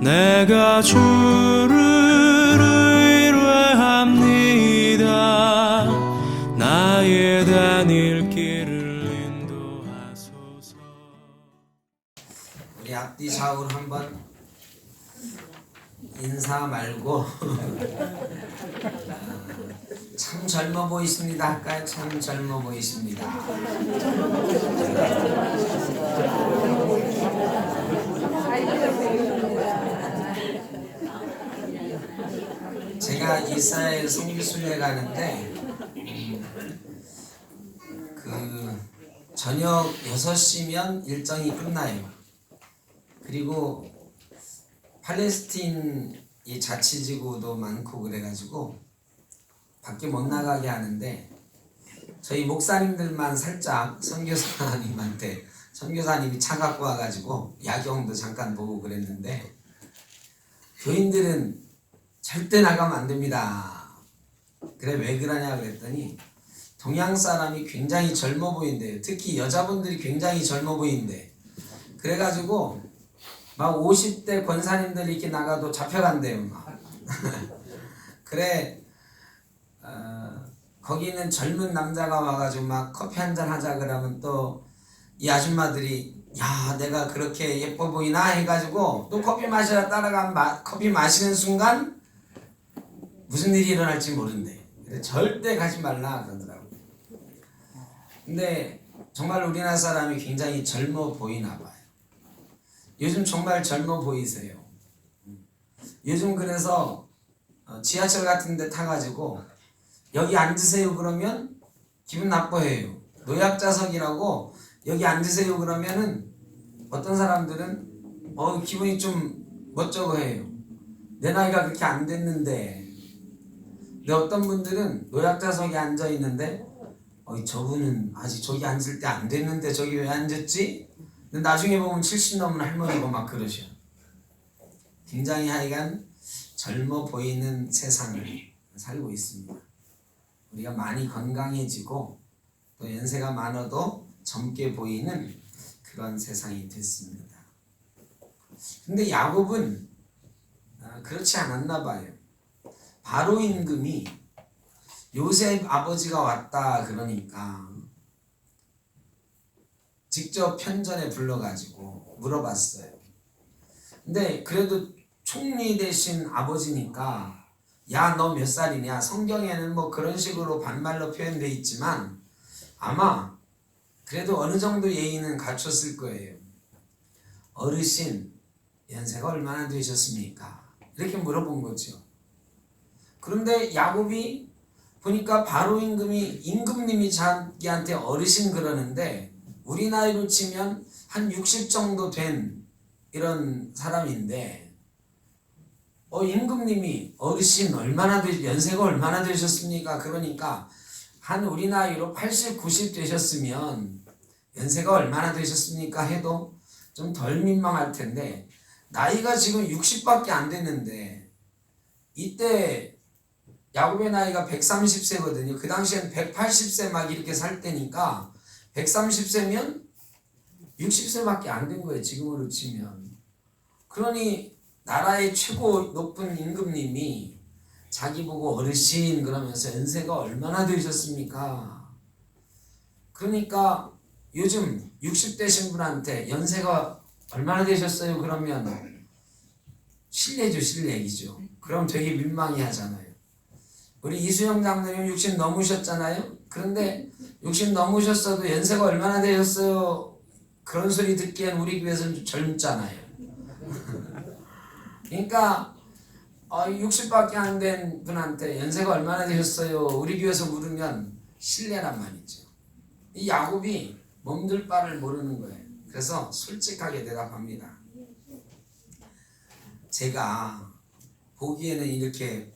내가 주를 의뢰합니다. 나의 다닐 길을 인도하소서. 우리 앞뒤 좌우로 한번 인사 말고 참 젊어 보이십니다 할까요? 참 젊어 보이십니다. 제가 이사에 성기순례 가는데 저녁 6시면 일정이 끝나요. 그리고 팔레스틴 이 자치지구도 많고 그래가지고 밖에 못 나가게 하는데 저희 목사님들만 살짝 선교사님이 차 갖고 와가지고 야경도 잠깐 보고 그랬는데 교인들은 절대 나가면 안 됩니다. 그래 왜 그러냐 그랬더니 동양 사람이 굉장히 젊어 보인대요. 특히 여자분들이 굉장히 젊어 보인대. 그래가지고 막 50대 권사님들이 이렇게 나가도 잡혀간대요. 막. 그래 거기는 젊은 남자가 와가지고 막 커피 한잔 하자 그러면 또 이 아줌마들이 야 내가 그렇게 예뻐 보이나 해가지고 또 커피 마시러 따라가면 커피 마시는 순간 무슨 일이 일어날지 모른대. 절대 가지 말라 그러더라고. 근데 정말 우리나라 사람이 굉장히 젊어 보이나 봐요. 요즘 정말 젊어 보이세요. 요즘 그래서 지하철 같은 데 타가지고 여기 앉으세요 그러면 기분 나빠해요. 노약자석이라고 여기 앉으세요 그러면은 어떤 사람들은 기분이 좀 멋쩍어 해요. 내 나이가 그렇게 안 됐는데. 근데 어떤 분들은 노약자석에 앉아 있는데 저분은 아직 저기 앉을 때 안 됐는데 저기 왜 앉았지? 근데 나중에 보면 70 넘은 할머니고 막 그러셔. 굉장히 하여간 젊어 보이는 세상을 살고 있습니다. 우리가 많이 건강해지고 또 연세가 많아도 젊게 보이는 그런 세상이 됐습니다. 근데 야곱은 그렇지 않았나 봐요. 바로 임금이 요셉 아버지가 왔다 그러니까 직접 편전에 불러가지고 물어봤어요. 근데 그래도 총리 대신 아버지니까 야 너 몇 살이냐? 성경에는 뭐 그런 식으로 반말로 표현되어 있지만 아마 그래도 어느 정도 예의는 갖췄을 거예요. 어르신 연세가 얼마나 되셨습니까? 이렇게 물어본 거죠. 그런데 야곱이 보니까 바로 임금님이 자기한테 어르신 그러는데 우리 나이로 치면 한 60 정도 된 이런 사람인데 임금님이 어르신 연세가 얼마나 되셨습니까? 그러니까 한 우리 나이로 80, 90 되셨으면 연세가 얼마나 되셨습니까? 해도 좀 덜 민망할 텐데 나이가 지금 60밖에 안 됐는데 이때 야곱의 나이가 130세거든요. 그 당시엔 180세 막 이렇게 살 때니까 130세면 60세밖에 안 된 거예요. 지금으로 치면. 그러니 나라의 최고 높은 임금님이 자기 보고 어르신 그러면서 연세가 얼마나 되셨습니까? 그러니까 요즘 60대신 분한테 연세가 얼마나 되셨어요? 그러면 실례죠. 실례이죠. 그럼 되게 민망해 하잖아요. 우리 이수영 장로님 60 넘으셨잖아요. 그런데 60 넘으셨어도 연세가 얼마나 되셨어요? 그런 소리 듣기엔 우리 교회에서는 좀 젊잖아요. 그러니까 60밖에 안 된 분한테 연세가 얼마나 되셨어요? 우리 교회에서 물으면 실례란 말이죠. 이 야곱이 몸둘 바를 모르는 거예요. 그래서 솔직하게 대답합니다. 제가 보기에는 이렇게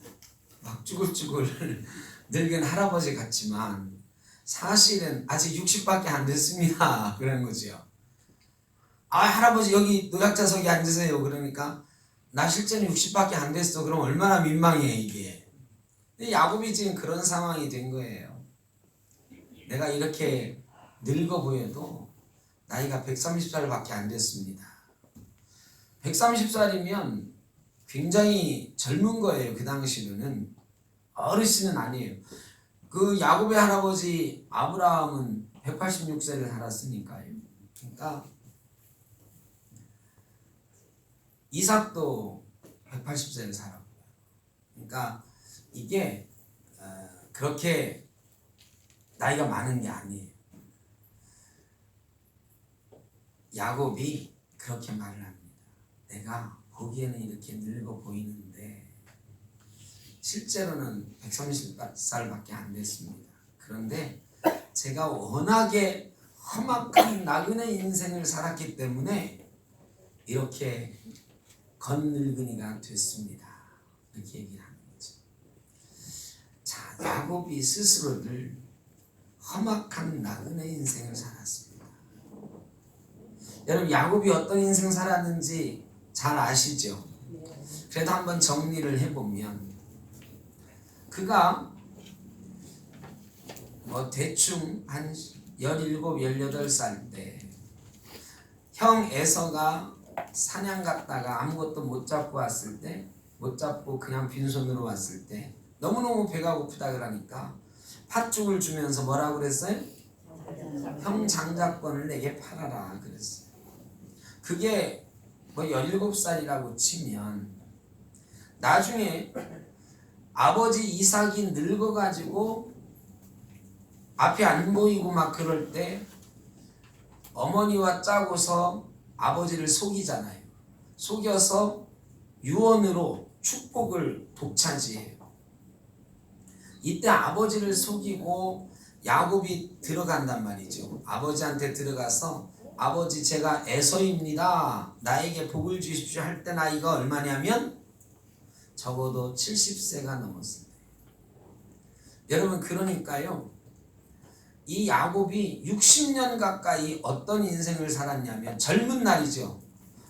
막 쭈글쭈글 늙은 할아버지 같지만 사실은 아직 60밖에 안 됐습니다. 그런 거죠. 할아버지 여기 노약자석에 앉으세요. 그러니까 나 실제는 60밖에 안 됐어. 그럼 얼마나 민망해 이게. 야곱이 지금 그런 상황이 된 거예요. 내가 이렇게 늙어 보여도 나이가 130살밖에 안 됐습니다. 130살이면 굉장히 젊은 거예요. 그 당시로는 어르신은 아니에요. 그 야곱의 할아버지 아브라함은 186세를 살았으니까요. 그러니까 이삭도 180세를 살았고요. 그러니까 이게 그렇게 나이가 많은 게 아니에요. 야곱이 그렇게 말을 합니다. 내가 보기에는 이렇게 늙어 보이는데 실제로는 130살밖에 안 됐습니다. 그런데 제가 워낙에 험악한 나그네 인생을 살았기 때문에 이렇게 건늙은이가 됐습니다. 이렇게 얘기를 하는 거죠. 자, 야곱이 스스로를 험악한 나그네 인생을 살았습니다. 여러분, 야곱이 어떤 인생 살았는지 잘 아시죠? 그래도 한번 정리를 해보면 그가 대충 한 17, 18살 때 형 에서가 사냥 갔다가 아무것도 못 잡고 왔을 때, 못 잡고 그냥 빈손으로 왔을 때 너무너무 배가 고프다 그러니까 팥죽을 주면서 뭐라고 그랬어요? 형 장자권을 내게 팔아라 그랬어요. 그게 17살이라고 치면 나중에 아버지 이삭이 늙어가지고 앞이 안 보이고 막 그럴 때 어머니와 짜고서 아버지를 속이잖아요. 속여서 유언으로 축복을 독차지해요. 이때 아버지를 속이고 야곱이 들어간단 말이죠. 아버지한테 들어가서 아버지 제가 에서입니다. 나에게 복을 주십시오 할 때 나이가 얼마냐면 적어도 70세가 넘었을 때. 여러분 그러니까요. 이 야곱이 60년 가까이 어떤 인생을 살았냐면 젊은 날이죠.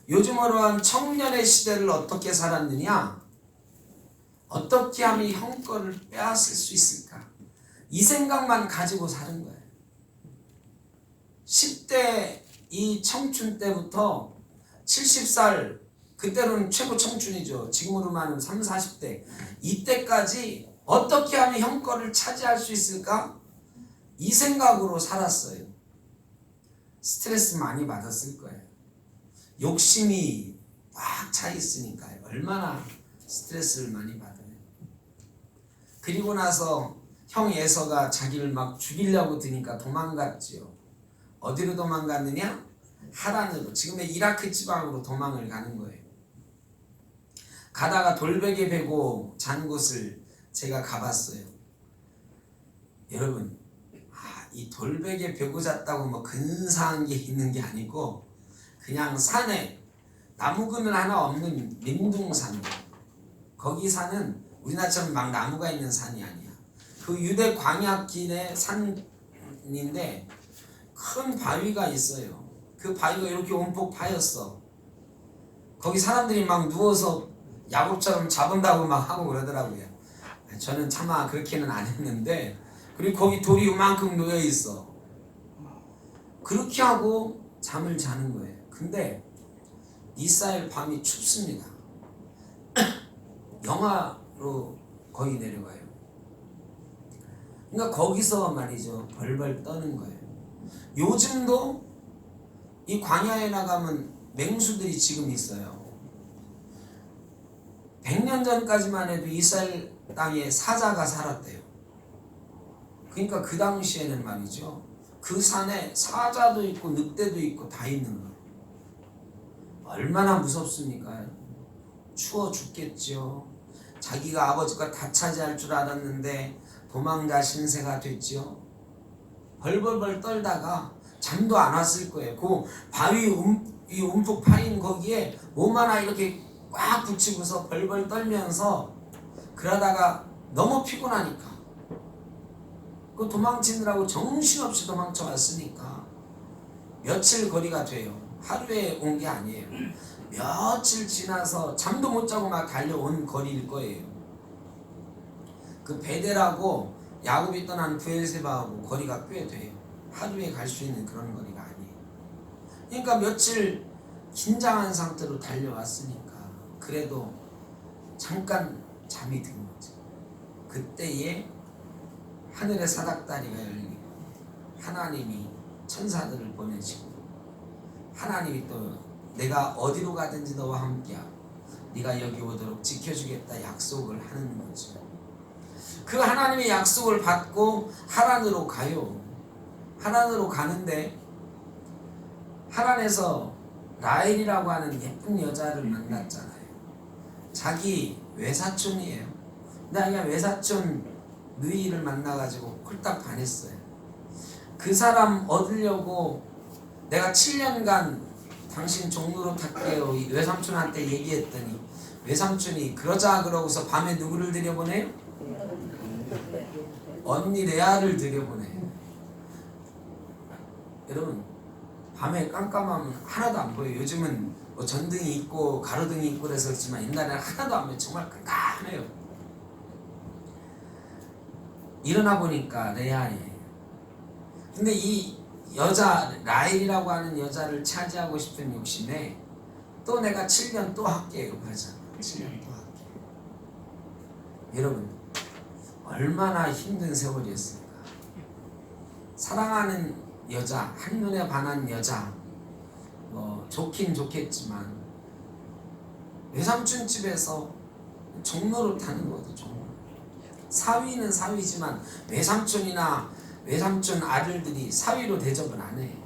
요즘으로 한 청년의 시대를 어떻게 살았느냐? 어떻게 하면 형 거를 빼앗을 수 있을까? 이 생각만 가지고 사는 거예요. 10대 이 청춘 때부터 70살, 그때는 최고 청춘이죠. 지금으로만은 30, 40대. 이때까지 어떻게 하면 형 거를 차지할 수 있을까? 이 생각으로 살았어요. 스트레스 많이 받았을 거예요. 욕심이 꽉 차 있으니까요. 얼마나 스트레스를 많이 받아요. 그리고 나서 형 에서가 자기를 막 죽이려고 드니까 도망갔지요. 어디로 도망갔느냐? 하란으로, 지금의 이라크 지방으로 도망을 가는 거예요. 가다가 돌베개 베고 잔 곳을 제가 가봤어요. 여러분, 이 돌베개 베고 잤다고 뭐 근사한 게 있는 게 아니고 그냥 산에 나무 그늘 하나 없는 민둥산, 거기 사는 우리나라처럼 막 나무가 있는 산이 아니야. 그 유대 광야길의 산인데 큰 바위가 있어요. 그 바위가 이렇게 온폭 파였어. 거기 사람들이 막 누워서 야곱처럼 잡은다고 막 하고 그러더라고요. 저는 차마 그렇게는 안 했는데, 그리고 거기 돌이 요만큼 놓여 있어. 그렇게 하고 잠을 자는 거예요. 근데 이스라엘 밤이 춥습니다. 영하로 거의 내려가요. 그러니까 거기서 말이죠, 벌벌 떠는 거예요. 요즘도 이 광야에 나가면 맹수들이 지금 있어요. 100년 전까지만 해도 이스라엘 땅에 사자가 살았대요. 그러니까 그 당시에는 말이죠, 그 산에 사자도 있고 늑대도 있고 다 있는 거예요. 얼마나 무섭습니까? 추워 죽겠죠. 자기가 아버지가 다 차지할 줄 알았는데 도망자 신세가 됐죠. 벌벌벌 떨다가 잠도 안 왔을 거예요. 그 바위 이 움푹 파인 거기에 몸 하나 이렇게 꽉 붙이고서 벌벌 떨면서 그러다가 너무 피곤하니까 그 도망치느라고 정신없이 도망쳐 왔으니까 며칠 거리가 돼요. 하루에 온 게 아니에요. 며칠 지나서 잠도 못 자고 막 달려온 거리일 거예요. 그 베델하고 야곱이 떠난 브엘세바하고 거리가 꽤 돼요. 하루에 갈 수 있는 그런 거리가 아니에요. 그러니까 며칠 긴장한 상태로 달려왔으니까 그래도 잠깐 잠이 든 거죠. 그때에 하늘의 사닥다리가 열리고 하나님이 천사들을 보내시고 하나님이 또 내가 어디로 가든지 너와 함께하고 네가 여기 오도록 지켜주겠다 약속을 하는 거죠. 그 하나님의 약속을 받고 하란으로 가요. 하란으로 가는데 하란에서 라헬이라고 하는 예쁜 여자를 만났잖아요. 자기 외사촌이에요. 근데 그냥 외사촌 누이를 만나가지고 홀딱 반했어요. 그 사람 얻으려고 내가 7년간 당신 종로로 탈게요 이 외삼촌한테 얘기했더니 외삼촌이 그러자 그러고서 밤에 누구를 들여보내요? 언니 레아를 들여보내요. 여러분 밤에 깜깜하면 하나도 안 보여요. 요즘은 뭐 전등이 있고 가로등이 있고 그래서 그렇지만 옛날에는 하나도 안 보여요. 정말 깜깜해요. 일어나 보니까 레아예요. 근데 이 여자 라헬이라고 하는 여자를 차지하고 싶은 욕심에 또 내가 7년 또 할게요. 그러잖아. 7년 또 할게요. 여러분 얼마나 힘든 세월이었을까. 사랑하는 여자, 한눈에 반한 여자, 뭐 좋긴 좋겠지만 외삼촌 집에서 종로를 타는 거죠. 종로. 사위는 사위지만 외삼촌이나 외삼촌 아들들이 사위로 대접은 안 해요.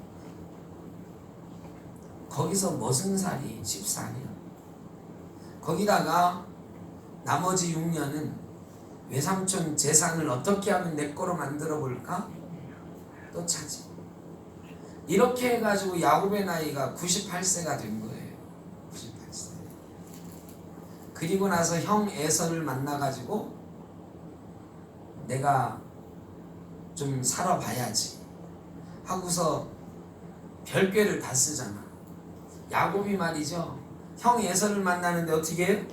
거기서 무슨 살이 14년. 거기다가 나머지 6년은 외삼촌 재산을 어떻게 하면 내 거로 만들어 볼까? 또 차지. 이렇게 해가지고 야곱의 나이가 98세가 된 거예요. 98세. 그리고 나서 형 에서를 만나가지고 내가 좀 살아봐야지 하고서 별꾀를 다 쓰잖아. 야곱이 말이죠. 형 에서를 만나는데 어떻게 해요?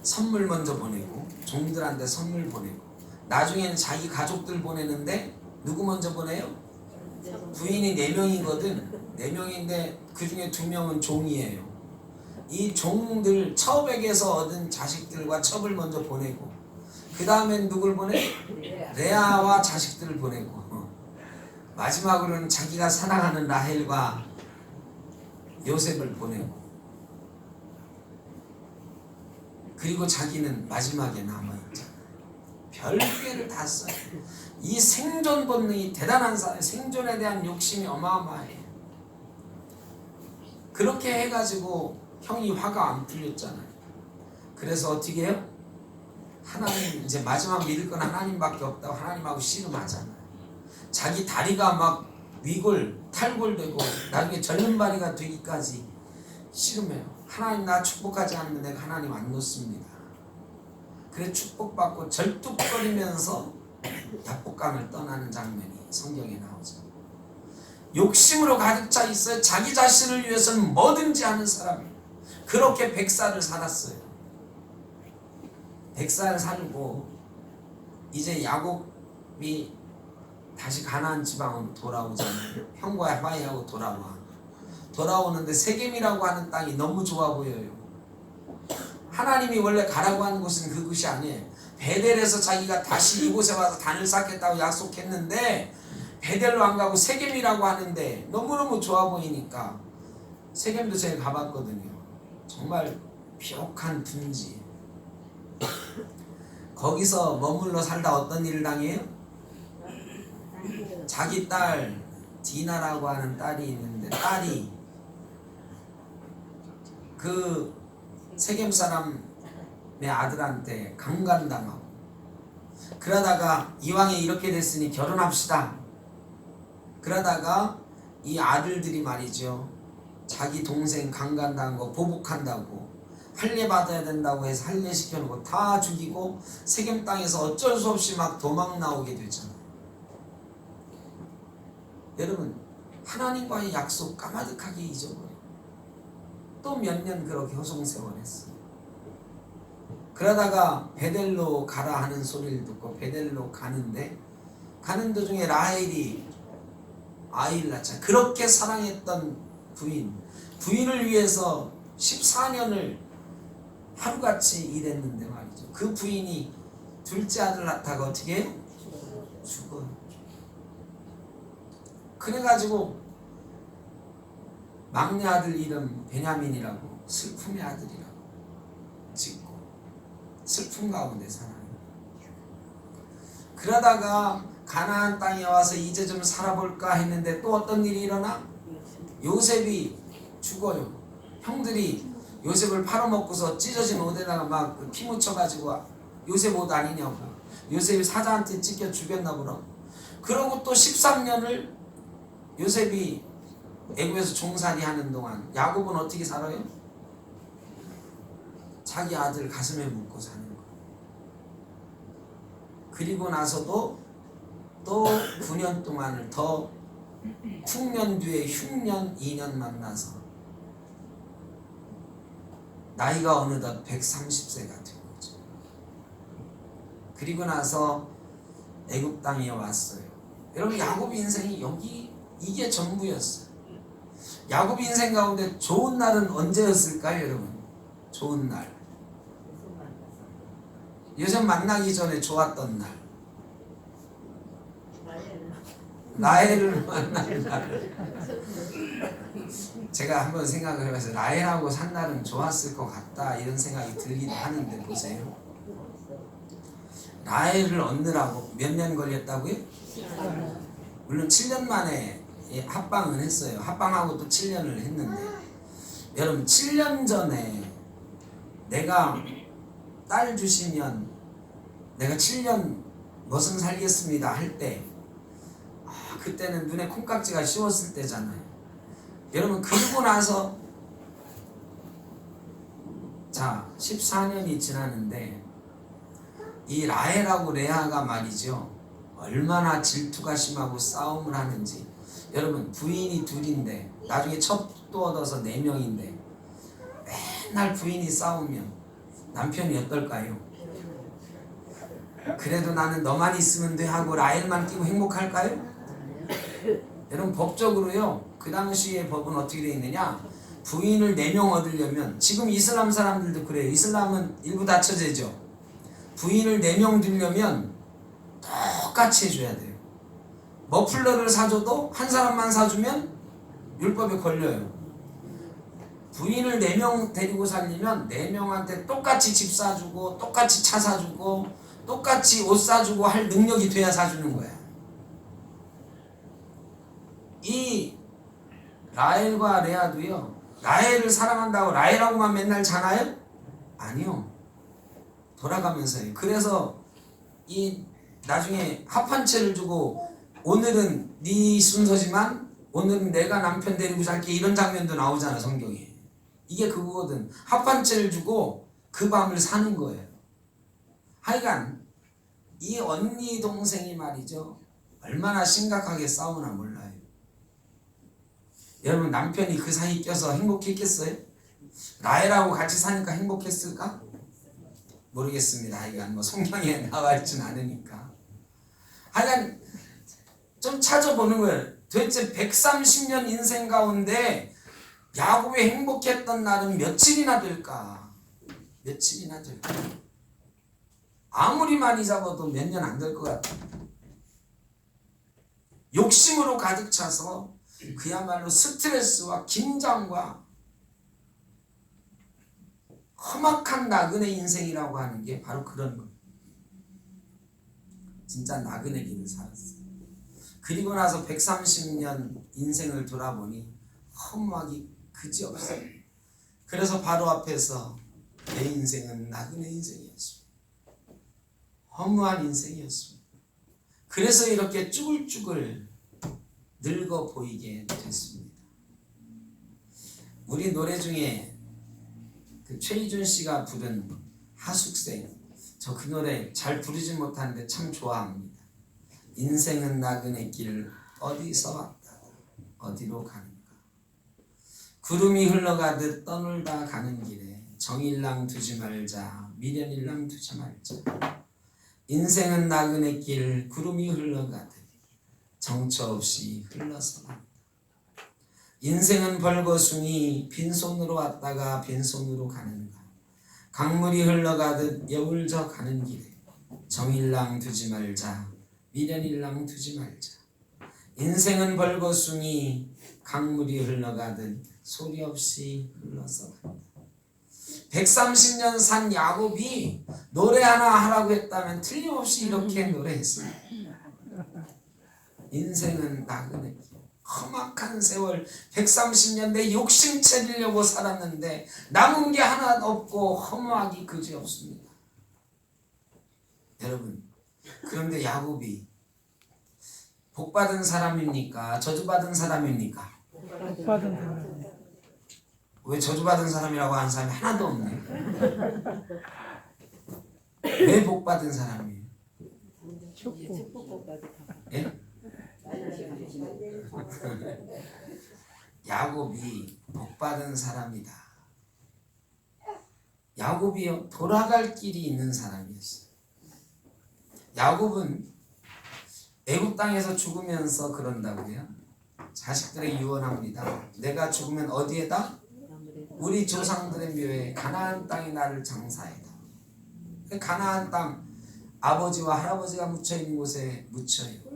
선물 먼저 보내고 종들한테 선물 보내고 나중에는 자기 가족들 보내는데 누구 먼저 보내요? 부인이 4명이거든. 4명인데 그 중에 2명은 종이에요. 이 종들 처백에서 얻은 자식들과 첩을 먼저 보내고 그 다음엔 누굴 보내? 레아와 자식들을 보내고 마지막으로는 자기가 사랑하는 라헬과 요셉을 보내고 그리고 자기는 마지막에 남아있잖아. 별개를 다 써요. 이 생존 본능이 대단한 사람, 생존에 대한 욕심이 어마어마해. 그렇게 해가지고 형이 화가 안 풀렸잖아요. 그래서 어떻게 해요? 하나님, 이제 마지막 믿을 건 하나님밖에 없다고 하나님하고 씨름하잖아요. 자기 다리가 막 위골, 탈골되고 나중에 절름발이가 되기까지 씨름해요. 하나님 나 축복하지 않으면 내가 하나님 안 놓습니다. 그래 축복받고 절뚝거리면서 약복강을 떠나는 장면이 성경에 나오죠. 욕심으로 가득 차 있어요. 자기 자신을 위해서는 뭐든지 하는 사람. 그렇게 100살을 살았어요. 100살 살고 이제 야곱이 다시 가나안 지방으로 돌아오잖아요. 형과 화해하고 돌아오는데 세겜이라고 하는 땅이 너무 좋아 보여요. 하나님이 원래 가라고 하는 곳은 그곳이 아니에요. 베델에서 자기가 다시 이곳에 와서 단을 쌓겠다고 약속했는데 베델로 안 가고 세겜이라고 하는데 너무너무 좋아 보이니까 세겜도 제가 가봤거든요. 정말 비옥한 둔지. 거기서 머물러 살다 어떤 일을 당해요? 자기 딸 디나라고 하는 딸이 있는데 딸이 그 세겜 사람의 아들한테 강간당하고 그러다가 이왕에 이렇게 됐으니 결혼합시다. 그러다가 이 아들들이 말이죠. 자기 동생 강간당한 거 보복한다고 할례 받아야 된다고 해서 할례 시켜놓고 다 죽이고 세겜 땅에서 어쩔 수 없이 막 도망 나오게 되잖아요. 여러분 하나님과의 약속 까마득하게 잊어버려요. 또 몇 년 그렇게 허송세월했어요. 그러다가 베델로 가라 하는 소리를 듣고 베델로 가는데 가는 도중에 라헬이 아이를 낳자. 그렇게 사랑했던 부인을 위해서 14년을 하루같이 일했는데 말이죠. 그 부인이 둘째 아들 낳다가 어떻게 해요? 죽어요. 그래가지고 막내 아들 이름 베냐민이라고 슬픔의 아들이라고 짓고 슬픔 가운데 살아요. 그러다가 가나안 땅에 와서 이제 좀 살아볼까 했는데 또 어떤 일이 일어나? 요셉이 죽어요. 형들이 요셉을 팔아먹고서 찢어진 옷에다가 막 피 묻혀가지고 요셉 옷 아니냐고, 요셉이 사자한테 찢겨 죽였나 보라. 그러고 또 13년을 요셉이 애굽에서 종살이 하는 동안 야곱은 어떻게 살아요? 자기 아들 가슴에 묻고 사는 거예요. 그리고 나서도 또 9년 동안을 더 9년 뒤에 흉년 2년 만나서 나이가 어느덧 130세가 된 거죠. 그리고 나서 애굽 땅에 왔어요. 여러분 야곱 인생이 여기 이게 전부였어요. 야곱 인생 가운데 좋은 날은 언제였을까요, 여러분? 좋은 날. 요셉 만나기 전에 좋았던 날. 라헬을 만난 날. 제가 한번 생각을 해봐서 라헬하고 산 날은 좋았을 것 같다 이런 생각이 들기도 하는데 보세요. 라헬을 얻느라고 몇 년 걸렸다고요? 물론 7년 만에 합방은 했어요. 합방하고 또 7년을 했는데 여러분 7년 전에 내가 딸 주시면 내가 7년 멋은 살겠습니다 할 때 그때는 눈에 콩깍지가 씌웠을 때잖아요. 여러분 그러고 나서 자 14년이 지났는데 이 라헬하고 레아가 말이죠. 얼마나 질투가 심하고 싸움을 하는지. 여러분 부인이 둘인데 나중에 첩도 얻어서 4명인데 맨날 부인이 싸우면 남편이 어떨까요? 그래도 나는 너만 있으면 돼 하고 라헬만 끼고 행복할까요? 여러분 법적으로요. 그 당시의 법은 어떻게 되어 있느냐? 부인을 4명 얻으려면 지금 이슬람 사람들도 그래요. 이슬람은 일부 다처제죠. 부인을 4명 두려면 똑같이 해줘야 돼요. 머플러를 사줘도 한 사람만 사주면 율법에 걸려요. 부인을 4명 데리고 살려면 4명한테 똑같이 집 사주고 똑같이 차 사주고 똑같이 옷 사주고 할 능력이 돼야 사주는 거야. 이 라헬과 레아도요. 라헬을 사랑한다고 라헬하고만 맨날 자나요? 아니요. 돌아가면서요. 그래서 이 나중에 합한채를 주고 오늘은 네 순서지만 오늘은 내가 남편 데리고 살게 이런 장면도 나오잖아 성경에. 이게 그거거든. 합한채를 주고 그 밤을 사는 거예요. 하여간 이 언니 동생이 말이죠. 얼마나 심각하게 싸우나 몰라요. 여러분 남편이 그 사이 껴서 행복했겠어요? 라헬하고 같이 사니까 행복했을까? 모르겠습니다. 하여간 뭐 성경에 나와 있진 않으니까. 하여간 좀 찾아보는 거예요. 도대체 130년 인생 가운데 야곱이 행복했던 날은 며칠이나 될까? 며칠이나 될까? 아무리 많이 잡아도 몇 년 안 될 것 같아. 욕심으로 가득 차서 그야말로 스트레스와 긴장과 험악한 나그네 인생이라고 하는 게 바로 그런 거예요. 진짜 나그네 길을 살았어요. 그리고 나서 130년 인생을 돌아보니 허무하기 그지없어요. 그래서 바로 앞에서 내 인생은 나그네 인생이었습니다. 허무한 인생이었습니다. 그래서 이렇게 쭈글쭈글 늙어 보이게 됐습니다. 우리 노래 중에 그 최희준 씨가 부른 하숙생, 저 그 노래 잘 부르지 못하는데 참 좋아합니다. 인생은 나그네 길 어디서 왔다 어디로 가는가. 구름이 흘러가듯 떠놀다 가는 길에 정일랑 두지 말자 미련일랑 두지 말자. 인생은 나그네 길 구름이 흘러가듯 정처 없이 흘러서 간다. 인생은 벌거숭이 빈손으로 왔다가 빈손으로 가는가. 강물이 흘러가듯 여울져 가는 길에 정일랑 두지 말자 미련일랑 두지 말자. 인생은 벌거숭이 강물이 흘러가듯 소리 없이 흘러서 간다. 130년 산 야곱이 노래 하나 하라고 했다면 틀림없이 이렇게 노래했어요. 인생은 나그네 험악한 세월 130년 내 욕심 채리려고 살았는데 남은 게 하나 없고 허무하기 그지없습니다. 여러분, 그런데 야곱이 복받은 사람입니까? 저주받은 사람입니까? 복받은 사람. 왜 저주받은 사람이라고 하는 사람이 하나도 없네. 왜 복받은 사람이에요? 축복. 예? 야곱이 복받은 사람이다. 야곱이요 돌아갈 길이 있는 사람이었어요. 야곱은 애굽 땅에서 죽으면서 그런다고요. 자식들에게 유언합니다. 내가 죽으면 어디에다? 우리 조상들의 묘에 가나안 땅에 나를 장사해다. 가나안 땅 아버지와 할아버지가 묻혀있는 곳에 묻혀요.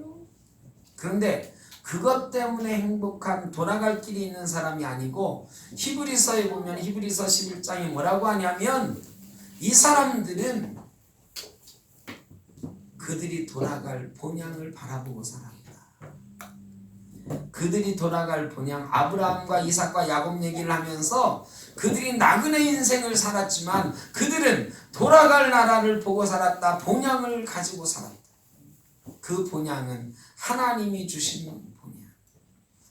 그런데 그것 때문에 행복한 돌아갈 길이 있는 사람이 아니고 히브리서에 보면 히브리서 11장에 뭐라고 하냐면 이 사람들은 그들이 돌아갈 본향을 바라보고 살았다. 그들이 돌아갈 본향 아브라함과 이삭과 야곱 얘기를 하면서 그들이 나그네 인생을 살았지만 그들은 돌아갈 나라를 보고 살았다. 본향을 가지고 살았다. 그 본향은 하나님이 주신 본향,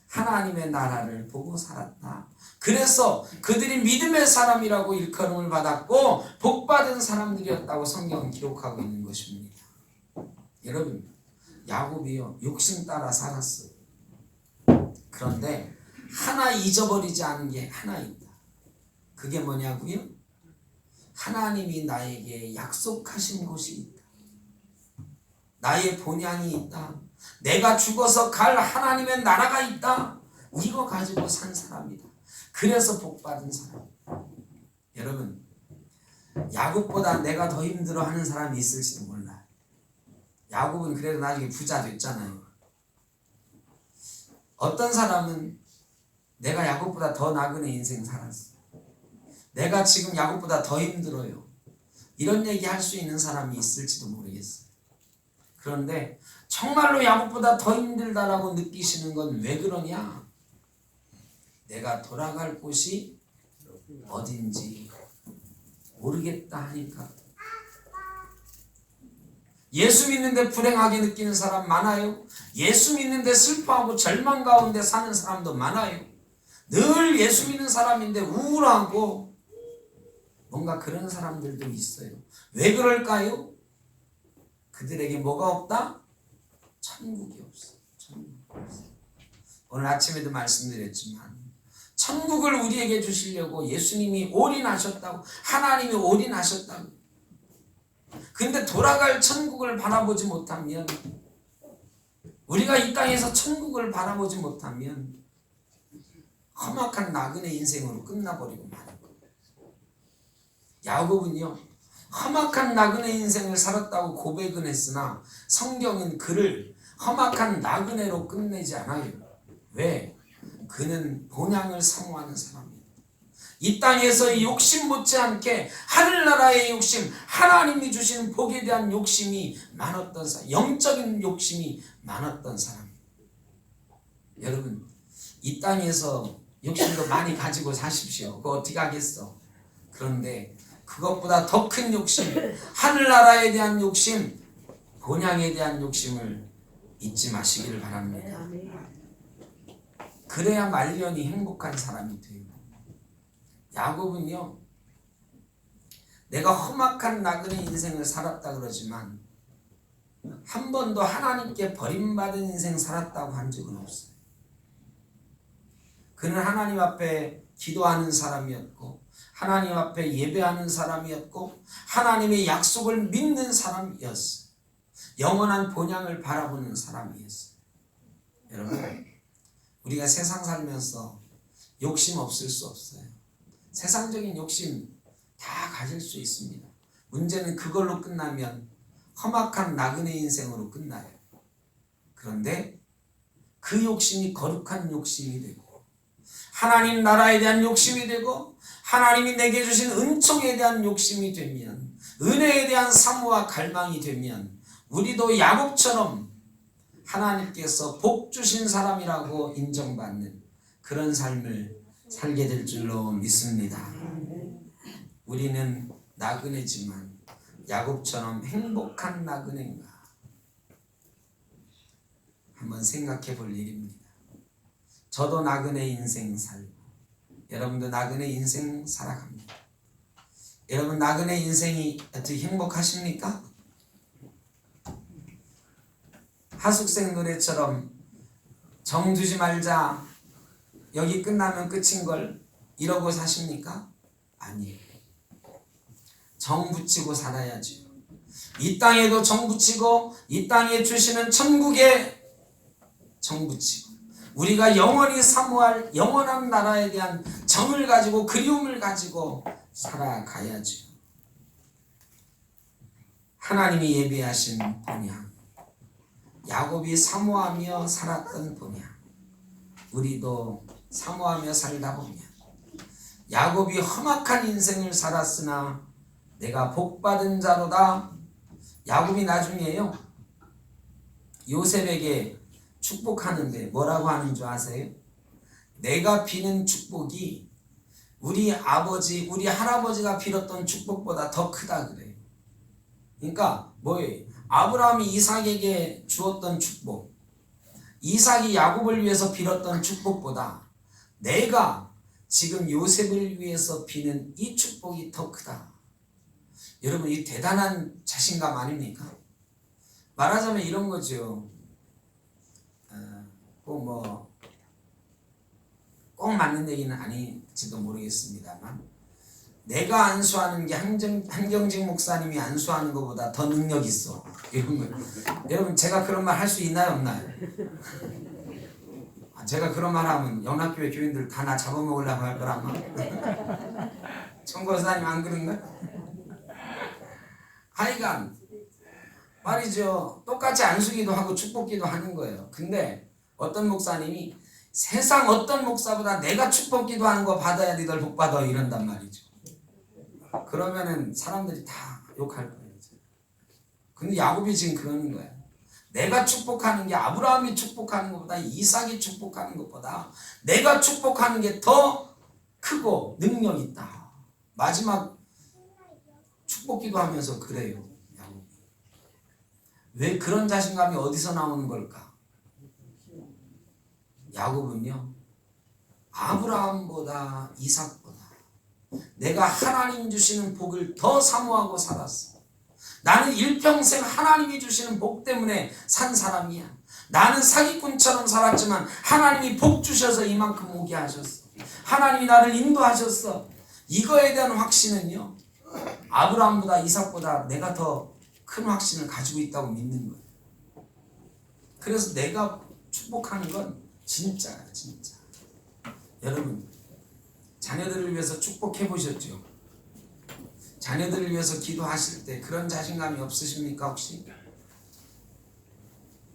하나님의 나라를 보고 살았다. 그래서 그들이 믿음의 사람이라고 일컬음을 받았고 복받은 사람들이었다고 성경은 기록하고 있는 것입니다. 여러분, 야곱이요 욕심 따라 살았어요. 그런데 하나 잊어버리지 않은 게 하나 있다. 그게 뭐냐고요? 하나님이 나에게 약속하신 곳이 있다. 나의 본향이 있다. 내가 죽어서 갈 하나님의 나라가 있다. 이거 가지고 산 사람이다. 그래서 복받은 사람. 여러분, 야곱보다 내가 더 힘들어하는 사람이 있을지도 몰라요. 야곱은 그래도 나중에 부자 됐잖아요. 어떤 사람은 내가 야곱보다 더 나그네 인생 살았어. 내가 지금 야곱보다 더 힘들어요. 이런 얘기 할 수 있는 사람이 있을지도 모르겠어요. 그런데 정말로 야곱보다 더 힘들다라고 느끼시는 건 왜 그러냐? 내가 돌아갈 곳이 어딘지 모르겠다 하니까. 예수 믿는데 불행하게 느끼는 사람 많아요. 예수 믿는데 슬퍼하고 절망 가운데 사는 사람도 많아요. 늘 예수 믿는 사람인데 우울하고 뭔가 그런 사람들도 있어요. 왜 그럴까요? 그들에게 뭐가 없다? 천국이 없어. 천국이 없어. 오늘 아침에도 말씀드렸지만 천국을 우리에게 주시려고 예수님이 올인하셨다고, 하나님이 올인하셨다고. 근데 돌아갈 천국을 바라보지 못하면, 우리가 이 땅에서 천국을 바라보지 못하면 험악한 나그네 인생으로 끝나버리고 마는 거예요. 야곱은요 험악한 나그네 인생을 살았다고 고백은 했으나 성경은 그를 험악한 나그네로 끝내지 않아요. 왜? 그는 본향을 사모하는 사람이에요. 이 땅에서 욕심 못지않게 하늘나라의 욕심, 하나님이 주신 복에 대한 욕심이 많았던 사람, 영적인 욕심이 많았던 사람. 여러분, 이 땅에서 욕심도 많이 가지고 사십시오. 그거 어떻게 하겠어? 그런데 그것보다 더 큰 욕심, 하늘나라에 대한 욕심, 본향에 대한 욕심을 잊지 마시기를 바랍니다. 그래야 말년이 행복한 사람이 돼요. 야곱은요 내가 험악한 나그네 인생을 살았다 그러지만 한 번도 하나님께 버림받은 인생 살았다고 한 적은 없어요. 그는 하나님 앞에 기도하는 사람이었고 하나님 앞에 예배하는 사람이었고 하나님의 약속을 믿는 사람이었어요. 영원한 본향을 바라보는 사람이었어요. 여러분, 우리가 세상 살면서 욕심 없을 수 없어요. 세상적인 욕심 다 가질 수 있습니다. 문제는 그걸로 끝나면 험악한 나그네 인생으로 끝나요. 그런데 그 욕심이 거룩한 욕심이 되고 하나님 나라에 대한 욕심이 되고 하나님이 내게 주신 은총에 대한 욕심이 되면 은혜에 대한 사모와 갈망이 되면 우리도 야곱처럼 하나님께서 복 주신 사람이라고 인정받는 그런 삶을 살게 될 줄로 믿습니다. 우리는 나그네지만 야곱처럼 행복한 나그네인가 한번 생각해 볼 일입니다. 저도 나그네 인생 살고 여러분도 나그네 인생 살아갑니다. 여러분 나그네 인생이 어떻게 행복하십니까? 하숙생 노래처럼 정 두지 말자 여기 끝나면 끝인 걸 이러고 사십니까? 아니에요. 정 붙이고 살아야죠. 이 땅에도 정 붙이고 이 땅에 주시는 천국에 정 붙이고 우리가 영원히 사모할 영원한 나라에 대한 정을 가지고 그리움을 가지고 살아가야죠. 하나님이 예비하신 본향 야곱이 사모하며 살았던 본향 우리도 사모하며 살다 보면 야곱이 험악한 인생을 살았으나 내가 복받은 자로다. 야곱이 나중에요 요셉에게 축복하는데 뭐라고 하는 줄 아세요? 내가 비는 축복이 우리 아버지 우리 할아버지가 빌었던 축복보다 더 크다 그래요. 그러니까 뭐예요? 아브라함이 이삭에게 주었던 축복 이삭이 야곱을 위해서 빌었던 축복보다 내가 지금 요셉을 위해서 비는 이 축복이 더 크다. 여러분 이 대단한 자신감 아닙니까? 말하자면 이런 거죠. 꼭 맞는 얘기는 아닐지도 모르겠습니다만 내가 안수하는 게 한경직 목사님이 안수하는 것보다 더 능력 있어. 이런 거. 여러분 제가 그런 말 할 수 있나요 없나요? 제가 그런 말 하면 연합교회 교인들 다 나 잡아먹으려고 할 거라마. 청고사님 안 그런가? 하여간 말이죠. 똑같이 안수기도 하고 축복기도 하는 거예요. 근데 어떤 목사님이 세상 어떤 목사보다 내가 축복기도 하는 거 받아야 니들 복 받아 이런단 말이죠. 그러면은 사람들이 다 욕할 거예요. 근데 야곱이 지금 그러는 거예요. 내가 축복하는 게 아브라함이 축복하는 것보다 이삭이 축복하는 것보다 내가 축복하는 게 더 크고 능력 있다. 마지막 축복기도 하면서 그래요. 야곱이. 왜 그런 자신감이 어디서 나오는 걸까? 야곱은요 아브라함보다 이삭보다 내가 하나님 주시는 복을 더 사모하고 살았어. 나는 일평생 하나님이 주시는 복 때문에 산 사람이야. 나는 사기꾼처럼 살았지만 하나님이 복 주셔서 이만큼 오게 하셨어. 하나님이 나를 인도하셨어. 이거에 대한 확신은요 아브라함보다 이삭보다 내가 더 큰 확신을 가지고 있다고 믿는 거예요. 그래서 내가 축복하는 건 진짜야 진짜. 여러분 자녀들을 위해서 축복해 보셨죠? 자녀들을 위해서 기도하실 때 그런 자신감이 없으십니까 혹시?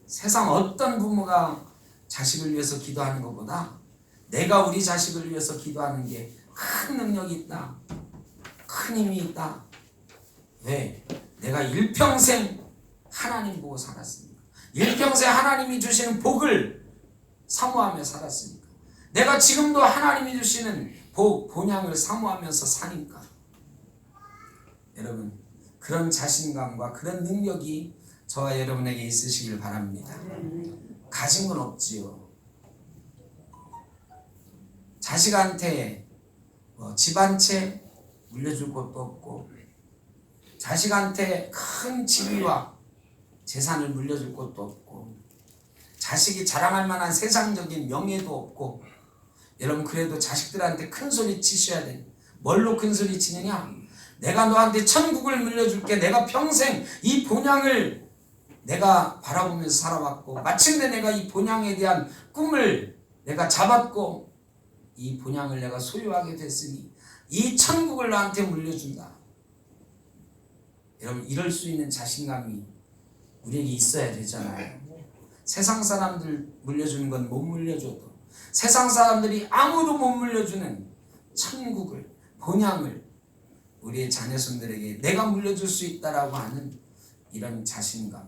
세상 어떤 부모가 자식을 위해서 기도하는 것보다 내가 우리 자식을 위해서 기도하는 게 큰 능력이 있다. 큰 힘이 있다. 왜? 내가 일평생 하나님 보고 살았으니까. 일평생 하나님이 주시는 복을 사모하며 살았으니까. 내가 지금도 하나님이 주시는 복, 본향을 사모하면서 사니까. 여러분 그런 자신감과 그런 능력이 저와 여러분에게 있으시길 바랍니다. 가진 건 없지요. 자식한테 집 한 채 물려줄 것도 없고 자식한테 큰 지위와 재산을 물려줄 것도 없고 자식이 자랑할 만한 세상적인 명예도 없고 여러분 그래도 자식들한테 큰 소리 치셔야 돼요. 뭘로 큰 소리 치느냐? 내가 너한테 천국을 물려줄게. 내가 평생 이 본향을 내가 바라보면서 살아왔고 마침내 내가 이 본향에 대한 꿈을 내가 잡았고 이 본향을 내가 소유하게 됐으니 이 천국을 나한테 물려준다. 여러분 이럴 수 있는 자신감이 우리에게 있어야 되잖아요. 세상 사람들 물려주는 건 못 물려줘도 세상 사람들이 아무도 못 물려주는 천국을 본향을 우리의 자녀손들에게 내가 물려줄 수 있다라고 하는 이런 자신감.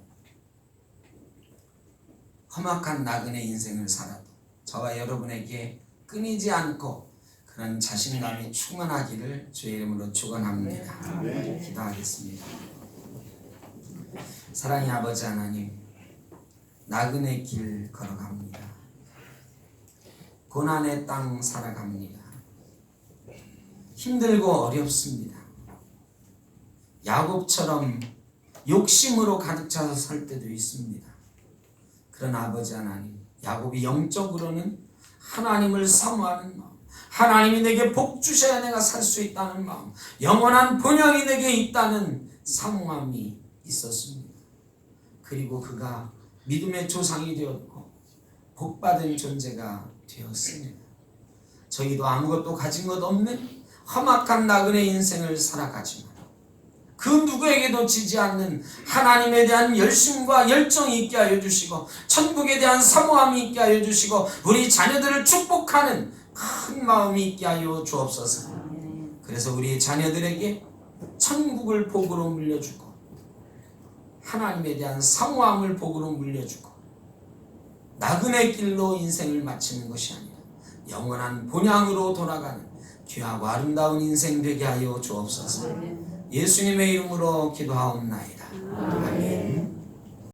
험악한 나그네 인생을 살아도 저와 여러분에게 끊이지 않고 그런 자신감이 충만하기를 주의 이름으로 축원합니다. 기도하겠습니다. 사랑의 아버지 하나님, 나그네 길 걸어갑니다. 고난의 땅 살아갑니다. 힘들고 어렵습니다. 야곱처럼 욕심으로 가득 차서 살 때도 있습니다. 그러나 아버지 하나님, 야곱이 영적으로는 하나님을 사모하는 마음, 하나님이 내게 복 주셔야 내가 살 수 있다는 마음, 영원한 본향이 내게 있다는 사모함이 있었습니다. 그리고 그가 믿음의 조상이 되었고 복받은 존재가 되었습니다. 저희도 아무것도 가진 것 없는 험악한 나그네 인생을 살아가지만 그 누구에게도 지지 않는 하나님에 대한 열심과 열정이 있게 하여 주시고 천국에 대한 사모함이 있게 하여 주시고 우리 자녀들을 축복하는 큰 마음이 있게 하여 주옵소서. 그래서 우리 자녀들에게 천국을 복으로 물려주고 하나님에 대한 사모함을 복으로 물려주고 나그네 길로 인생을 마치는 것이 아니라 영원한 본향으로 돌아가는 귀하고 아름다운 인생 되게 하여 주옵소서. 예수님의 이름으로 기도하옵나이다. 아멘.